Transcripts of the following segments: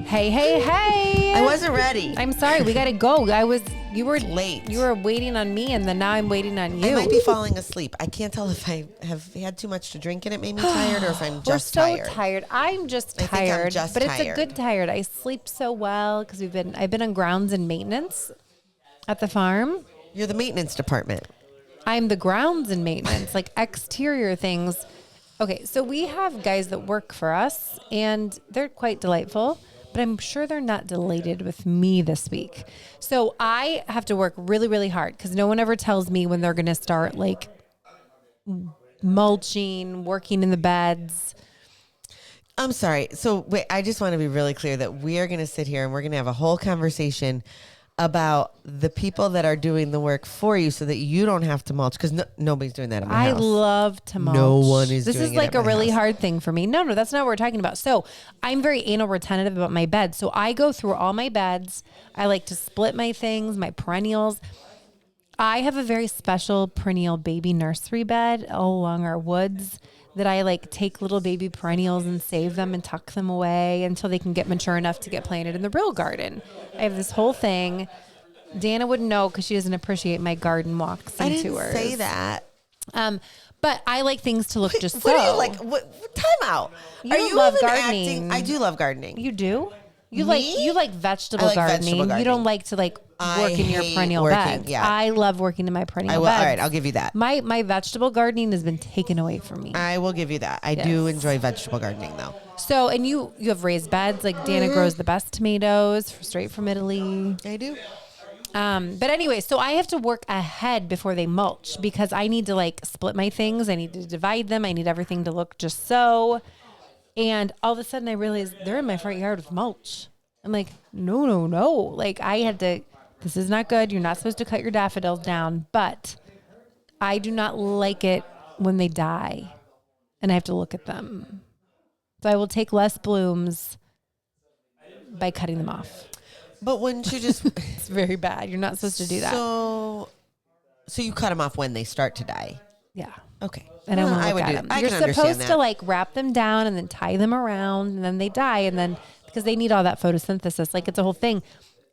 Hey, hey, hey. I wasn't ready. I'm sorry. We got to go. You were late. You were waiting on me, and then now I'm waiting on you. I might be falling asleep. I can't tell if I have had too much to drink and it made me tired or if I'm just tired. We're so tired. I'm just tired. I think I'm just but tired. It's a good tired. I sleep so well because I've been on grounds and maintenance at the farm. You're the maintenance department. I'm the grounds and maintenance, like exterior things. Okay, so we have guys that work for us, and they're quite delightful, but I'm sure they're not delighted with me this week. So I have to work really, really hard because no one ever tells me when they're going to start like mulching, working in the beds. I'm sorry. So wait, I just want to be really clear that we are going to sit here and we're going to have a whole conversation about the people that are doing the work for you so that you don't have to mulch because nobody's doing that at my house. I love to mulch. No one is doing it This is at like a my really house. hard thing for me. No, that's not what we're talking about. So I'm very anal retentive about my bed. So I go through all my beds. I like to split my things, my perennials. I have a very special perennial baby nursery bed all along our woods that I like take little baby perennials and save them and tuck them away until they can get mature enough to get planted in the real garden. I have this whole thing. Danna wouldn't know because she doesn't appreciate my garden walks and I didn't tours. say that. But I like things to look just What so. do you like? What time out? You Are you love even gardening. acting? I do love gardening. You do? You Me? like vegetable I like gardening. vegetable You gardening. don't like to like I work in your hate perennial working, beds. yeah. I love working in my perennial I will. beds. All right, I'll give you that. My vegetable gardening has been taken away from me. I will give you that. I do enjoy vegetable gardening though. So, and you have raised beds. Like Danna grows the best tomatoes straight from Italy. I do. But anyway, so I have to work ahead before they mulch because I need to like split my things. I need to divide them. I need everything to look just so. And all of a sudden I realized they're in my front yard with mulch. I'm like, no. Like I had to, this is not good. You're not supposed to cut your daffodils down, but I do not like it when they die and I have to look at them. So I will take less blooms by cutting them off. But wouldn't you just? It's very bad. You're not supposed to do that. So you cut them off when they start to die. Yeah. Okay. And Well, I would look do at them. that. I You're can understand supposed to that. like wrap them down and then tie them around and then they die. And then because they need all that photosynthesis, like it's a whole thing.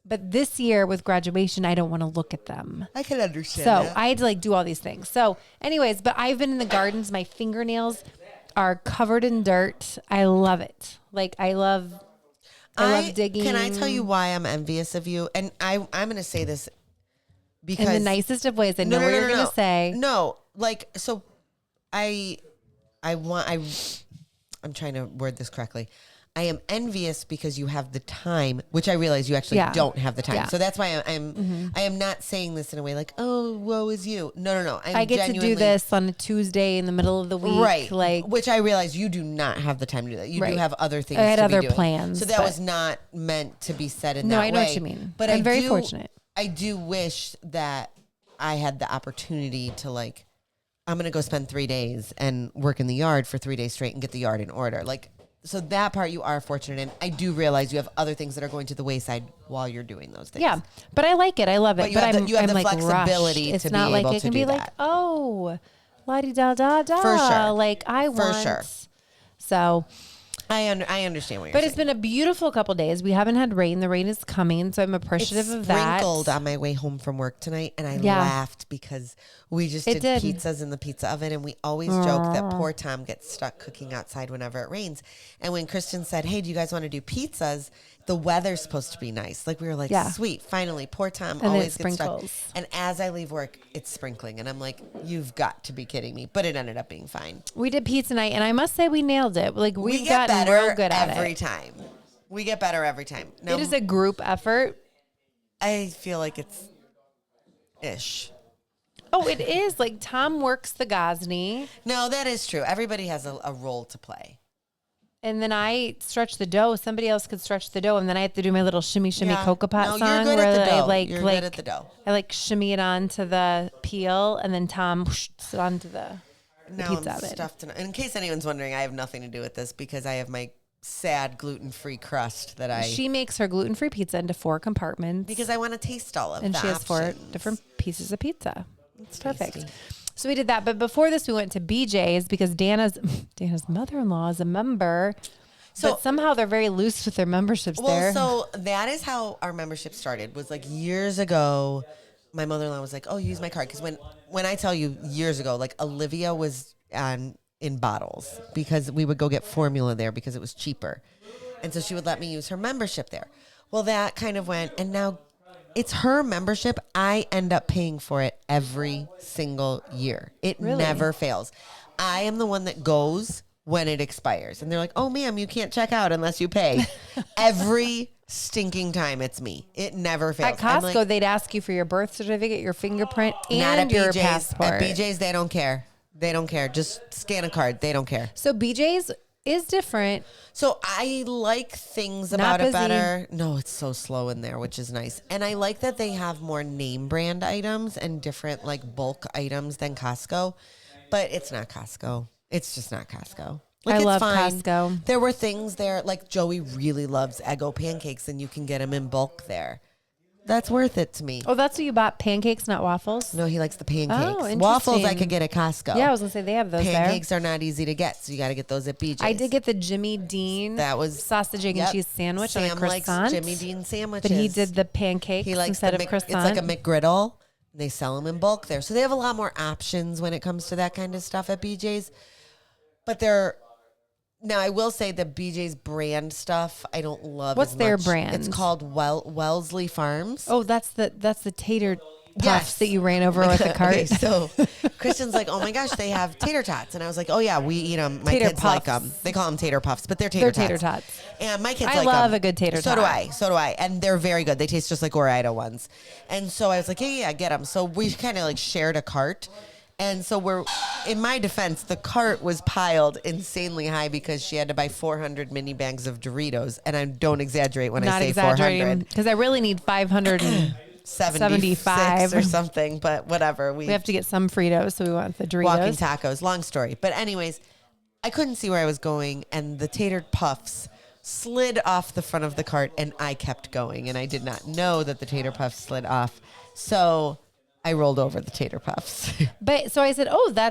But this year with graduation, I don't want to look at them. I can understand. So that. I had to like do all these things. So anyways, but I've been in the gardens. My fingernails are covered in dirt. I love it. Like I love digging. Can I tell you why I'm envious of you? And I'm going to say this because in the nicest of ways. I know what you're going to say. No, like so. I'm trying to word this correctly. I am envious because you have the time, which I realize you actually don't have the time. Yeah. So that's why I am not saying this in a way like, oh, woe is you. No. I get to do this on a Tuesday in the middle of the week. Right. Like, which I realize you do not have the time to do that. You do Right. have other things I had to other be doing. plans, So that but- was not meant to be said in that No, way. I know what you mean. But I'm very fortunate. I do wish that I had the opportunity to like, I'm going to go spend 3 days and work in the yard for 3 days straight and get the yard in order. Like, so that part you are fortunate in. I do realize you have other things that are going to the wayside while you're doing those things. yeah, but I like it. I love it. But you have the- you have I'm the like flexibility rushed. It's to not be like able it to can do be like, that. oh, la-di-da-da-da. For sure. Like I For want. sure. So, I understand what you're but saying. it's been a beautiful couple days. We haven't had rain. The rain is coming, so I'm appreciative of that. Sprinkled on my way home from work tonight, and I Yeah. laughed because we just It did did. pizzas in the pizza oven, and we always joke that poor Tom gets stuck cooking outside whenever it rains. And when Kristin said, "Hey, do you guys want to do pizzas?" The weather's supposed to be nice. Like we were like, Yeah. "Sweet, finally." Poor Tom then always it gets stuck. sprinkles. And as I leave work, it's sprinkling, and I'm like, "You've got to be kidding me!" But it ended up being fine. We did pizza night, and I must say we nailed it. Like We we've get gotten better real good at every it. time. We get better every time. Now, It is a group effort. I feel like it's ish. Oh, it is. Like Tom works the Gosney, No, that is true. Everybody has a role to play. and then I stretch the dough. Somebody else could stretch the dough, and then I have to do my little shimmy Yeah. cocoa pot No, song you're good where at the I dough. like You're like good at the dough. I like shimmy it onto the peel, and then Tom whooshs it onto the Now pizza I'm oven. stuffed. In case anyone's wondering, I have nothing to do with this because I have my sad gluten-free crust that I She makes her gluten-free pizza into 4 compartments, because I want to taste all of and the she has 4 options. different pieces of pizza. It's perfect. tasty. So we did that, but before this, we went to BJ's because Danna's mother-in-law is a member. But somehow they're very loose with their memberships there. So that is how our membership started. Was like years ago. My mother-in-law was like, "Oh, use my card," because when I tell you years ago, like Olivia was in bottles because we would go get formula there because it was cheaper, and so she would let me use her membership there. Well, that kind of went, and now it's her membership. I end up paying for it every single year. It never fails. I am the one that goes when it expires. And they're like, "Oh, ma'am, you can't check out unless you pay." Every stinking time it's me. It never fails. At Costco, they'd ask you for your birth certificate, your fingerprint, and your passport. At BJ's, they don't care. They don't care. Just scan a card. They don't care. So BJ's is different. So I like things about it better. No, it's so slow in there, which is nice. And I like that they have more name brand items and different like bulk items than Costco. But it's not Costco. It's just not Costco. Like, I it's love fine. Costco. There were things there, like Joey really loves Eggo pancakes, and you can get them in bulk there. That's worth it to me. Oh, that's what you bought, pancakes, not waffles? No, he likes the pancakes. Oh, interesting. Waffles I could get at Costco. Yeah, I was going to say, they have those Pancakes there. are not easy to get, so you got to get those at BJ's. I did get the Jimmy Dean sausage, egg, and cheese sandwich on a croissant. Sam likes Jimmy Dean sandwiches. But he did the pancakes instead of croissant. It's like a McGriddle. They sell them in bulk there. So they have a lot more options when it comes to that kind of stuff at BJ's. But now I will say the BJ's brand stuff I don't love. What's as their much. brand? It's called Wellesley Farms. Oh, that's the tater puffs that you ran over with the cart. Okay, so Kristen's like, "Oh my gosh, they have tater tots," and I was like, "Oh yeah, we eat them. My Tater kids like puffs. them. They call them tater puffs, but they're tater tots. Tater tots. And my kids I like love them. a good tater So tot. do I. And they're very good. They taste just like Ore-Ida ones. And so I was like, yeah, get them. So we kind of like shared a cart. And so in my defense, the cart was piled insanely high because she had to buy 400 mini bags of Doritos. And I don't exaggerate when I say 400. Because I really need 575 or something, but whatever. We have to get some Fritos, so we want the Doritos. Walking tacos. Long story. But anyways, I couldn't see where I was going, and the tater puffs slid off the front of the cart, and I kept going, and I did not know that the tater puffs slid off. So I rolled over the tater puffs. But so I said,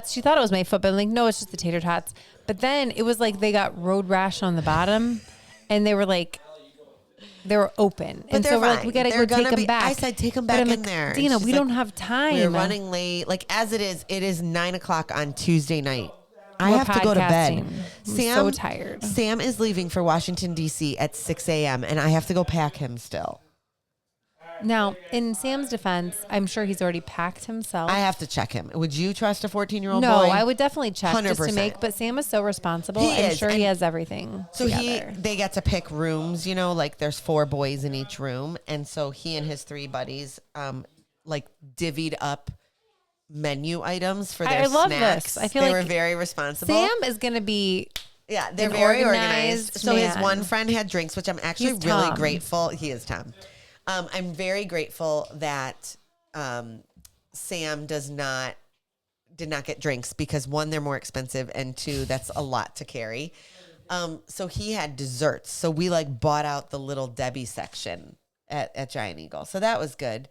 she thought it was my foot, but I'm like, no, it's just the tater tots. But then it was like they got road rash on the bottom, and they were open. But and so we're like, we got to go take them back. I said, take them back in there. Dina, we don't have time. We're running late. Like, as it is 9:00 on Tuesday night. I have to go to bed. I'm so tired. Sam is leaving for Washington, D.C. at 6 a.m., and I have to go pack him still. Now, in Sam's defense, I'm sure he's already packed himself. I have to check him. Would you trust a 14-year-old boy? No, I would definitely check 100%. just to make. But Sam is so responsible. I'm sure he has everything. So together. they get to pick rooms. Like there's 4 boys in each room, and so he and his 3 buddies like divvied up menu items for their I love snacks. this. I feel they like were very responsible. Sam is going to be. Yeah, they're very organized. So man. his one friend had drinks, which I'm actually really grateful. He is Tom. I'm very grateful that Sam did not get drinks because 1, they're more expensive, and 2, that's a lot to carry. So he had desserts. So we bought out the Little Debbie section at Giant Eagle. So that was good.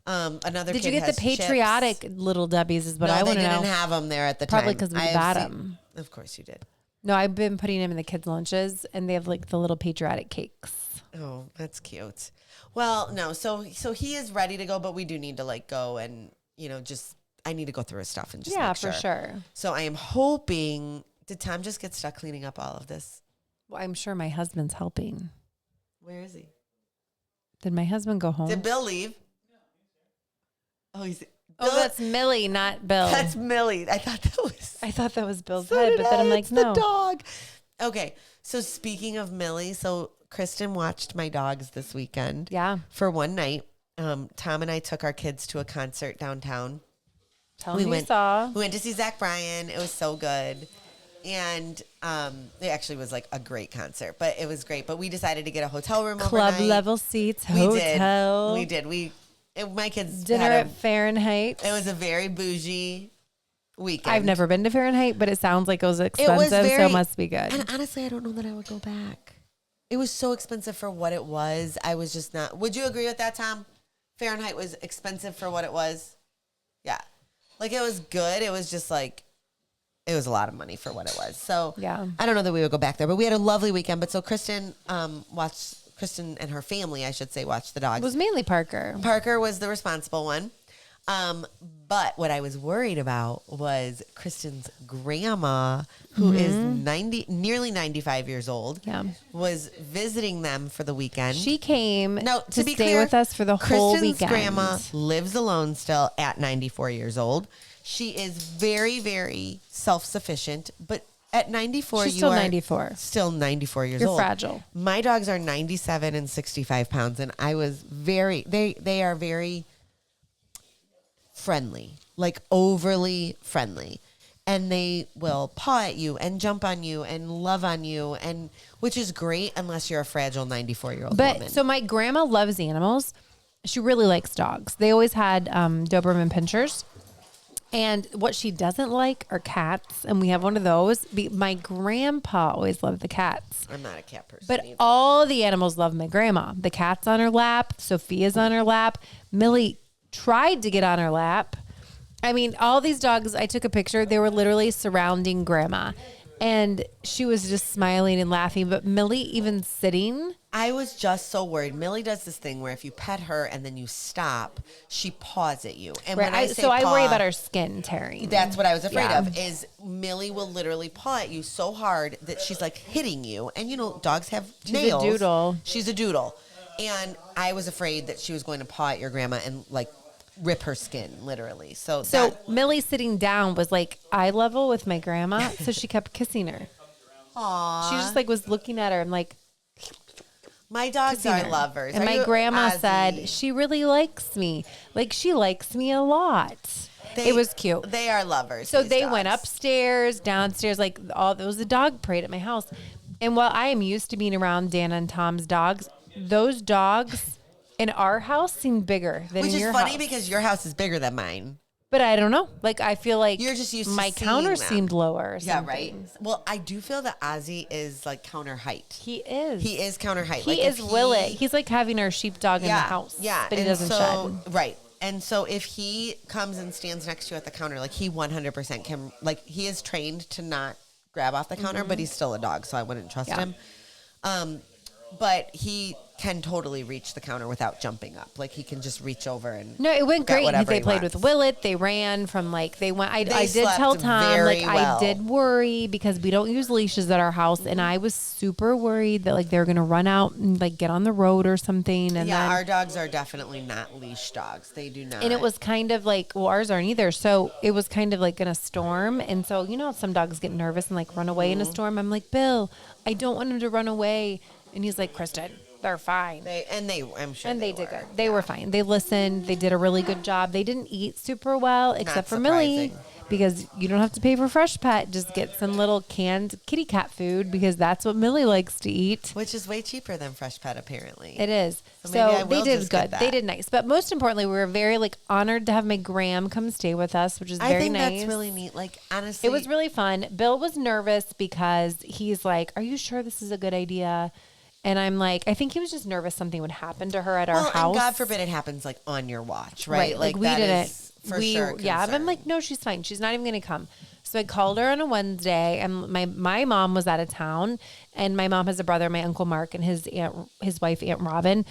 Did you get the patriotic chips. Little Debbie's? Is what I want to know. They didn't have them there at the Probably time. because we bought them. Of course you did. No, I've been putting them in the kids' lunches, and they have the little patriotic cakes. Oh, that's cute. Well, no, so he is ready to go, but we do need to go and I need to go through his stuff and just make sure. For sure. So I am hoping. Did Tom just get stuck cleaning up all of this? Well, I'm sure my husband's helping. Where is he? Did my husband go home? Did Bill leave? Oh, that's Millie, not Bill. That's Millie. I thought that was Bill's head, but then I'm like, no. The dog. Okay, so speaking of Millie, so Kristin watched my dogs this weekend. Yeah. For one night. Tom and I took our kids to a concert downtown. Tell me you saw. We went to see Zach Bryan. It was so good. And it actually was a great concert, but it was great. But we decided to get a hotel room Club overnight. level seats, hotel. We did. My kids dinner at Fahrenheit. It was a very bougie weekend. I've never been to Fahrenheit, but it sounds like it was expensive, so it must be good. And honestly, I don't know that I would go back. It was so expensive for what it was. I was just not. Would you agree with that, Tom? Fahrenheit was expensive for what it was. Yeah. It was good. It was just it was a lot of money for what it was. So Yeah. I don't know that we would go back there, but we had a lovely weekend. But so Kristin and her family, I should say, watched the dogs. It was mainly Parker. Parker was the responsible one. But what I was worried about was Kristin's grandma, who is nearly 95 years old, was visiting them for the weekend. She came now, to be stay clear, with us for the whole Kristin's weekend. grandma lives alone still at 94 years old. She is very, very self-sufficient, but at 94, She's still 94. Still 94 years You're old. fragile. My dogs are 97 and 65 pounds, and I was they are very friendly, like overly friendly. And they will paw at you and jump on you and love on you, and which is great unless you're a fragile 94-year-old woman. But so my grandma loves animals. She really likes dogs. They always had Doberman Pinschers. And what she doesn't like are cats. And we have one of those. My grandpa always loved the cats. I'm not a cat person But either. all the animals love my grandma. The cat's on her lap. Sophia's on her lap. Millie tried to get on her lap. I mean, all these dogs, I took a picture. They were literally surrounding grandma. And she was just smiling and laughing. But Millie, even sitting... I was just so worried. Millie does this thing where if you pet her and then you stop, she paws at you. And Right, when I say I paw, worry about her skin tearing. That's what I was afraid Yeah. of, is Millie will literally paw at you so hard that she's like hitting you. And you know, dogs have nails. a doodle. She's a doodle. And I was afraid that she was going to paw at your grandma and like rip her skin, literally. So Millie sitting down was like eye level with my grandma, so she kept kissing her. Aww. She just like was looking at her and like my dogs kissing are her. lovers. And Are my you grandma Ozzy? said she really likes me. Like she likes me a lot. It was cute. They are lovers. So these they dogs. went upstairs, downstairs, like all there was a dog parade at my house. And while I am used to being around Danna and Tom's dogs, those dogs in our house seem bigger than Which in is your funny house. because your house is bigger than mine. But I don't know. Like I feel like You're just used to my seeing counter them. seemed lower. Or Yeah, something. right. Well, I do feel that Ozzy is like counter height. He is. He is counter height. He like is if Willet. He's like having our sheepdog in the house. Yeah, But he and doesn't so, shed. Right. And so if he comes and stands next to you at the counter, like he 100% can, like he is trained to not grab off the counter, but he's still a dog, so I wouldn't trust him. But he can totally reach the counter without jumping up. Like he can just reach over and No, it went get great. whatever They he played wants. with Willet. They ran from like they went. I did slept tell Tom very like well. I did worry because we don't use leashes at our house, and I was super worried that like they were gonna run out and like get on the road or something. And Yeah, then, our dogs are definitely not leash dogs. They do not. and it was kind of like well, ours aren't either. So it was kind of like gonna storm, and so you know some dogs get nervous and like run away in a storm. I'm like, Bill, I don't want him to run away, and he's like, Kristin, they're fine. I'm sure. And they were. did good. They were fine. They listened. They did a really good job. They didn't eat super well, except for Millie, surprising. because you don't have to pay for fresh pet. Just get some little canned kitty cat food because that's what Millie likes to eat. Which is way cheaper than fresh pet, apparently. It is. So maybe I So they will did just get good. that. They did nice. But most importantly, we were very like honored to have my Gram come stay with us, which is I very think nice. that's really neat. Like honestly, It was really fun. Bill was nervous because he's like, "Are you sure this is a good idea?" And I'm like, I think he was just nervous something would happen to her at our house. And God forbid it happens like on your watch, right? Like we that didn't. is for sure. Yeah, concern. I'm like, no, she's fine. She's not even going to come. So I called her on a Wednesday, and my mom was out of town, and my mom has a brother, my uncle Mark, and his wife Aunt Robin,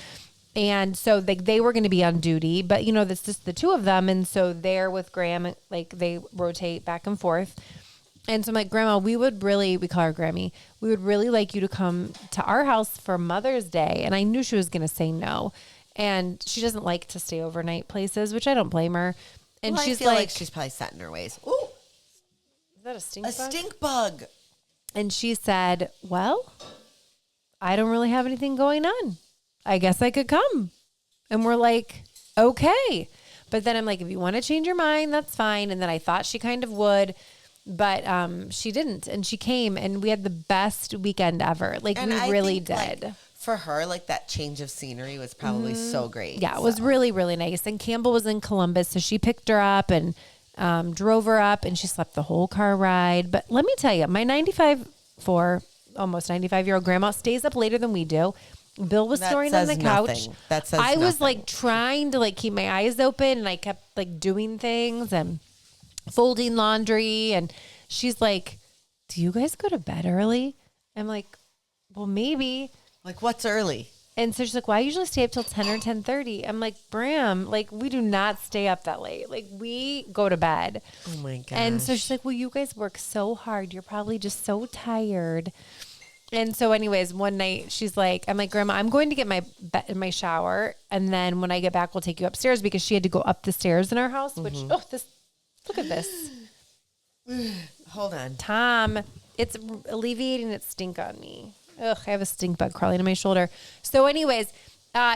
and so they were going to be on duty, but you know that's just the two of them, and so they're with Graham, like they rotate back and forth. And so I'm like, Grandma, we call her Grammy. We would really like you to come to our house for Mother's Day. And I knew she was going to say no. And she doesn't like to stay overnight places, which I don't blame her. And Well, she's I feel like, she's probably set in her ways. Ooh, is that a stink a bug? stink bug. And she said, well, I don't really have anything going on. I guess I could come. And we're like, okay. But then I'm like, if you want to change your mind, that's fine. And then I thought she kind of would. But she didn't, and she came, and we had the best weekend ever. Like And we I really think, did. like, for her, like that change of scenery was probably so great. Yeah, it was really, really nice. And Campbell was in Columbus, so she picked her up and drove her up, and she slept the whole car ride. But let me tell you, my almost 95-year-old grandma stays up later than we do. Bill was That snoring on the says couch. nothing. That says I was nothing. like trying to like keep my eyes open, and I kept like doing things and folding laundry, and she's like, do you guys go to bed early? I'm like, well, maybe. Like, what's early? And so she's like, well, I usually stay up till 10 or 10:30. I'm like, Bram, like, we do not stay up that late. Like, we go to bed. Oh, my gosh. And so she's like, well, you guys work so hard. You're probably just so tired. And so anyways, one night she's like, I'm like, Grandma, I'm going to get my shower. And then when I get back, we'll take you upstairs because she had to go up the stairs in our house, which, look at this. Hold on. Tom, it's alleviating its stink on me. Ugh, I have a stink bug crawling on my shoulder. So anyways,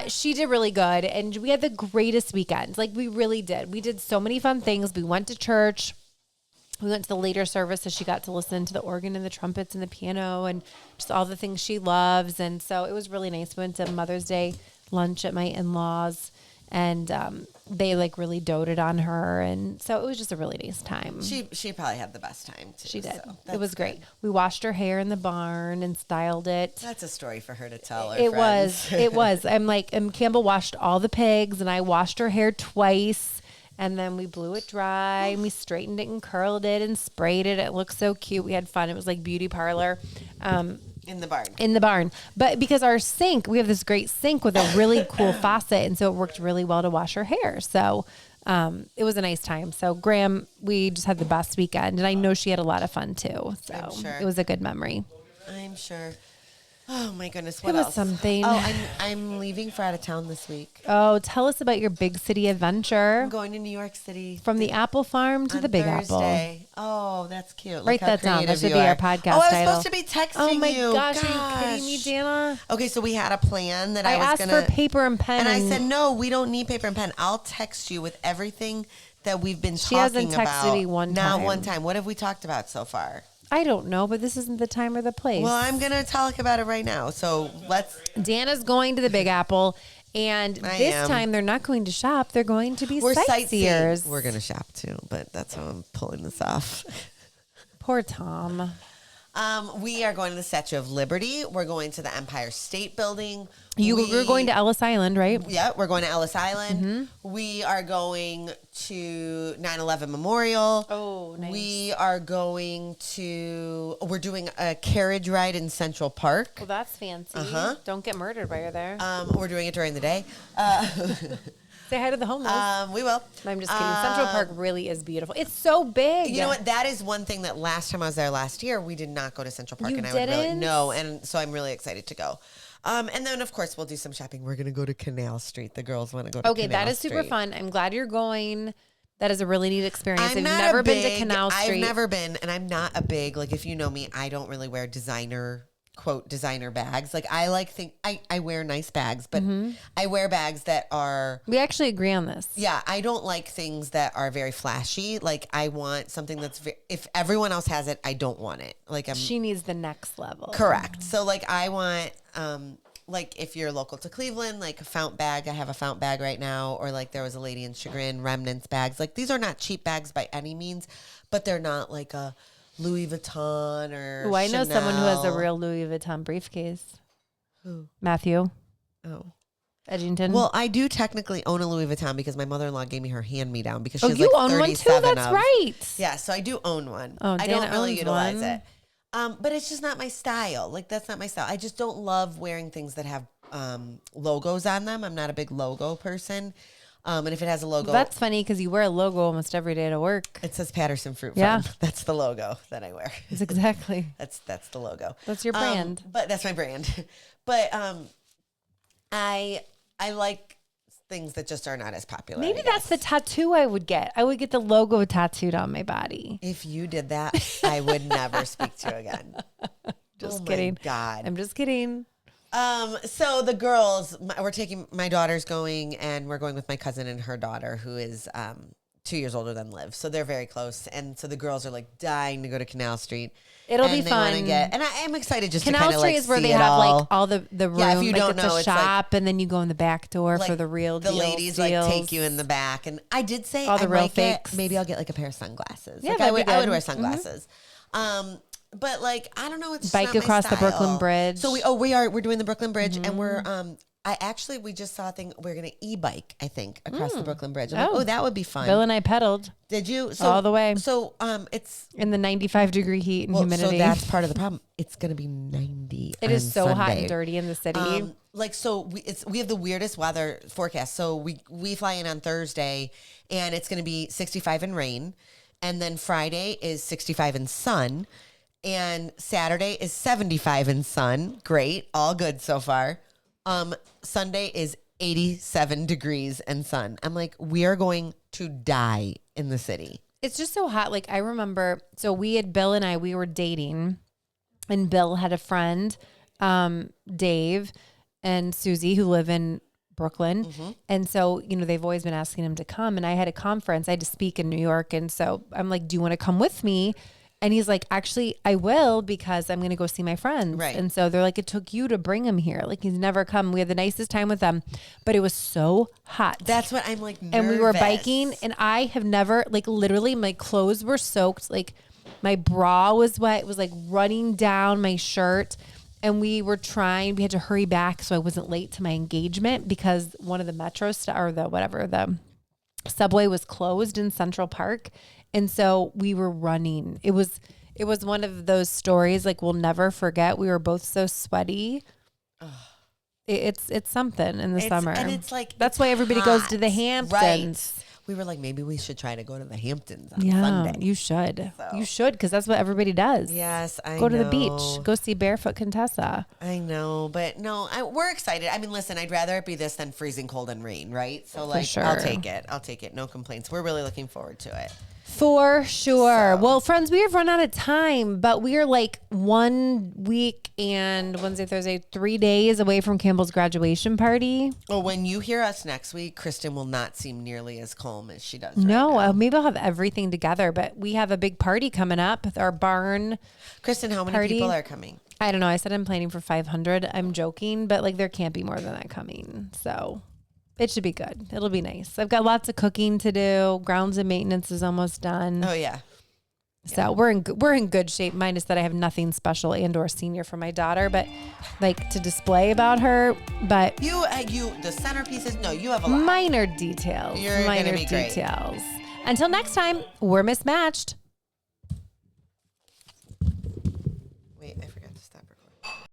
she did really good. And we had the greatest weekend. Like, we really did. We did so many fun things. We went to church. We went to the later service, so she got to listen to the organ and the trumpets and the piano and just all the things she loves. And so it was really nice. We went to Mother's Day lunch at my in-laws, and they like really doted on her. And so it was just a really nice time. She probably had the best time too. She did. So It was great. good. We washed her hair in the barn and styled it. That's a story for her to tell her It friends. was. It was. I'm like, Campbell washed all the pigs, and I washed her hair twice. And then we blew it dry, and we straightened it and curled it and sprayed it. It looked so cute. We had fun. It was like beauty parlor. In the barn. In the barn. But because our sink, we have this great sink with a really cool faucet. And so it worked really well to wash her hair. So it was a nice time. So Graham, we just had the best weekend. And I know she had a lot of fun too. So I'm sure. It was a good memory. I'm sure. Oh my goodness. What It was else? something. Oh, I'm leaving for out of town this week. Oh, tell us about your big city adventure. I'm going to New York City. From the Apple Farm to on the Big Thursday. Oh, that's cute. Write that down. That should be our podcast Oh, I was title. supposed to be texting Oh my you. gosh, are you kidding me, Danna? Okay, so we had a plan that I I was asked gonna for paper and pen. and I said, no, we don't need paper and pen. I'll text you with everything that we've been She talking hasn't texted about. me one Not time. one time. What have we talked about so far? I don't know, but this isn't the time or the place. Well, I'm going to talk about it right now. So let's. Danna's going to the Big Apple, and I this am. time they're not going to shop. They're going to be We're sightseers. We're going to shop too, but that's how I'm pulling this off. Poor Tom. We are going to the Statue of Liberty. We're going to the Empire State Building. You're going to Ellis Island, right? Yeah, we're going to Ellis Island. Mm-hmm. We are going to 9/11 Memorial. Oh, nice. We're doing a carriage ride in Central Park. Well, that's fancy. Don't get murdered while you're there. We're doing it during the day. Say hi to the homeless. We will. No, I'm just kidding. Central Park really is beautiful. It's so big. You know what? That is one thing that last time I was there last year, we did not go to Central Park. You and I would really didn't? no. And so I'm really excited to go. And then, of course, we'll do some shopping. We're going to go to Canal Street. The girls want to go to Okay, Canal that is super Street. fun. I'm glad you're going. That is a really neat experience. I've I've not never a been to big- Canal Street. I've never been, and I'm not a big, like, if you know me, I don't really wear designer, quote, designer bags. Like, I wear nice bags, but I wear bags that are, We actually agree on this. yeah, I don't like things that are very flashy. Like, I want something that's, if everyone else has it, I don't want it. Like, She needs the next level. correct. So, like, I want, like, if you're local to Cleveland, like a Fount bag, I have a Fount bag right now, or like there was a lady in Chagrin, Remnants bags. Like, these are not cheap bags by any means, but they're not like a Louis Vuitton or Oh, I know someone who has a Chanel. real Louis Vuitton briefcase. Who? Matthew Oh. Edgington. Well, I do technically own a Louis Vuitton because my mother-in-law gave me her hand-me-down because she oh, has you like own one too? 37 That's of. right. Yeah, so I do own one. Oh, I Danna don't really owns utilize one. it. But it's just not my style. Like, that's not my style. I just don't love wearing things that have logos on them. I'm not a big logo person. And if it has a logo, That's funny because you wear a logo almost every day to work. it says Patterson Fruit Yeah. Farm. That's the logo that I wear. It's exactly. That's the logo. That's your brand. But that's my brand. But I like things that just are not as popular. Maybe I that's the guess. tattoo I would get. I would get the logo tattooed on my body. If you did that, I would never speak to you again. Just Oh kidding. My God. I'm just kidding. So the girls, my daughter's going, and we're going with my cousin and her daughter, who is 2 years older than Liv. So they're very close. And so the girls are like dying to go to Canal Street. It'll and be they wanna fun. and I am excited just Canal to kind of Street like is where see they it have all. like all the room. Yeah, if you like don't it's know, a it's like- shop, and then you go in the back door for Like, the real the deal ladies deals. like take you in the back, and I did say All the I real might get, fakes. maybe I'll get like a pair of sunglasses. Yeah, Like, that'd be I would good. wear sunglasses. But like I don't know, it's just Bike not my across the style. Brooklyn Bridge. So we're doing the Brooklyn Bridge, and we're We just saw a thing. We're going to e-bike, I think, across the Brooklyn Bridge. I'm like, oh, that would be fun. Bill and I pedaled. Did you? All the way. So it's in the 95-degree heat and humidity. So that's part of the problem. It's going to be 90. It is so Sunday. hot and dirty in the city. We have the weirdest weather forecast. So we fly in on Thursday, and it's going to be 65 and rain, and then Friday is 65 and sun, and Saturday is 75 and sun. Great, all good so far. Sunday is 87 degrees and sun. I'm like, we are going to die in the city. It's just so hot. Like, I remember, so Bill and I, we were dating, and Bill had a friend, Dave and Susie, who live in Brooklyn. Mm-hmm. And so, they've always been asking him to come. And I had a conference. I had to speak in New York. And so I'm like, do you want to come with me? And he's like, actually, I will, because I'm going to go see my friends. Right. And so they're like, it took you to bring him here. Like, he's never come. We had the nicest time with them, but it was so hot. That's what I'm like, nervous. And we were biking, and I have never, like, literally my clothes were soaked. Like, my bra was wet. It was like running down my shirt. And we had to hurry back so I wasn't late to my engagement, because one of the the subway was closed in Central Park. And so we were running. It was one of those stories like we'll never forget. We were both so sweaty. It's something in the summer. And it's like, that's why everybody goes to the Hamptons. Right. We were like, maybe we should try to go to the Hamptons on Sunday. You should. So. You should, because that's what everybody does. Yes, I know. Go to the beach. Go see Barefoot Contessa. I know, but no, we're excited. I mean, listen, I'd rather it be this than freezing cold and rain, right? So, like, sure. I'll take it. No complaints. We're really looking forward to it. For sure. So. Well, friends, we have run out of time, but we are like 1 week and Wednesday, Thursday, 3 days away from Campbell's graduation party. Well, when you hear us next week, Kristin will not seem nearly as calm as she does right now. Maybe I'll have everything together, but we have a big party coming up with our barn. Kristin, how many people are coming? I don't know. I said I'm planning for 500. I'm joking, but like there can't be more than that coming. So it should be good. It'll be nice. I've got lots of cooking to do. Grounds and maintenance is almost done. Oh yeah. So we're in good shape. Minus that I have nothing special and/or senior for my daughter, but like to display about her. But you the centerpieces. No, you have a lot. Minor details. You're minor gonna be details. Great. Until next time, we're mismatched.